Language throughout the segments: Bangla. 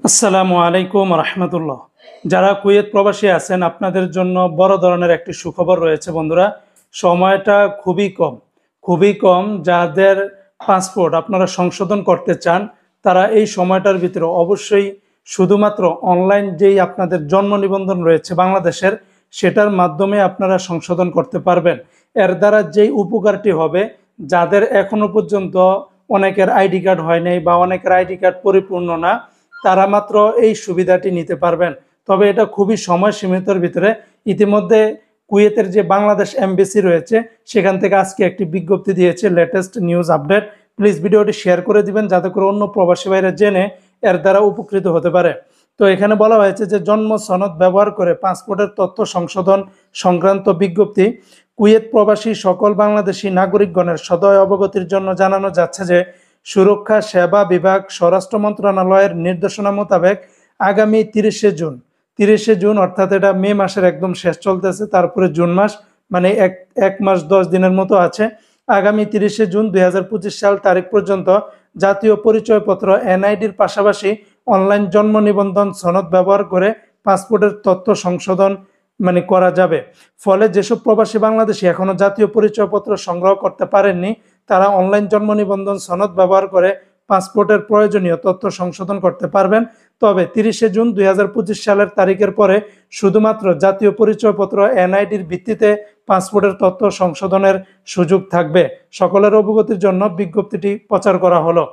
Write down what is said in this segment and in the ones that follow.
আসসালামু আলাইকুম রহমতুল্লাহ। যারা কুয়েত প্রবাসী আছেন আপনাদের জন্য বড় ধরনের একটি সুখবর রয়েছে বন্ধুরা। সময়টা খুবই কম। যাদের পাসপোর্ট আপনারা সংশোধন করতে চান তারা এই সময়টার ভিতরে অবশ্যই শুধুমাত্র অনলাইন যেই আপনাদের জন্ম নিবন্ধন রয়েছে বাংলাদেশের, সেটার মাধ্যমে আপনারা সংশোধন করতে পারবেন। এর দ্বারা যেই উপকারটি হবে, যাদের এখনো পর্যন্ত অনেকের আইডি কার্ড হয় নাই বা অনেকের আইডি কার্ড পরিপূর্ণ না, তারা মাত্র এই সুবিধাটি নিতে পারবেন। তবে এটা খুবই সময় সীমিতর ভিতরে। ইতিমধ্যে কুয়েতের যে বাংলাদেশ এমবেসি রয়েছে সেখান থেকে আজকে একটি বিজ্ঞপ্তি দিয়েছে, লেটেস্ট নিউজ আপডেট। প্লিজ ভিডিওটি শেয়ার করে দিবেন যাতে করে অন্য প্রবাসী ভাইরা জেনে এর দ্বারা উপকৃত হতে পারে। তো এখানে বলা হয়েছে যে জন্ম সনদ ব্যবহার করে পাসপোর্টের তথ্য সংশোধন সংক্রান্ত বিজ্ঞপ্তি কুয়েত প্রবাসী সকল বাংলাদেশি নাগরিকগণের সদয় অবগতির জন্য জানানো যাচ্ছে যে সুরক্ষা সেবা বিভাগ স্বরাষ্ট্র মন্ত্রণালয়ের নির্দেশনা মোতাবেক আগামী 30শে জুন অর্থাৎ এটা মে মাসের একদম শেষ চলতেছে, তারপরে জুন মাস, মানে এক মাস 10 দিনের মতো আছে। আগামী 30শে জুন 2025 সাল তারিখ পর্যন্ত জাতীয় পরিচয়পত্র এনআইডির পাশাপাশি অনলাইন জন্ম নিবন্ধন সনদ ব্যবহার করে পাসপোর্টের তথ্য সংশোধন করা যাবে। ফলে যেসব প্রবাসী বাংলাদেশি এখনো জাতীয় পরিচয়পত্র সংগ্রহ করতে পারেননি তারা অনলাইন জন্ম নিবন্ধন সনদ ব্যবহার করে পাসপোর্টের প্রয়োজনীয় তথ্য সংশোধন করতে পারবেন। তবে 30শে জুন 2025 সালের তারিখের পরে শুধুমাত্র জাতীয় পরিচয়পত্র এনআইডির ভিত্তিতে পাসপোর্টের তথ্য সংশোধনের সুযোগ থাকবে। সকলের অবগতির জন্য বিজ্ঞপ্তিটি প্রচার করা হলো।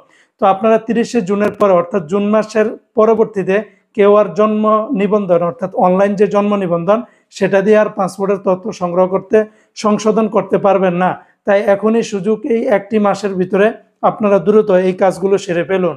তো আপনারা 30শে জুনের পরে অর্থাৎ জুন মাসের পরবর্তীতে কেউ আর জন্ম নিবন্ধন অর্থাৎ অনলাইন যে জন্ম নিবন্ধন সেটা দিয়ে আর পাসপোর্টের তথ্য সংগ্রহ করতে সংশোধন করতে পারবেন না। তাই এখনই সুযোগ, এই একটি মাসের ভিতরে আপনারা দ্রুত এই কাজগুলো সেরে ফেলুন।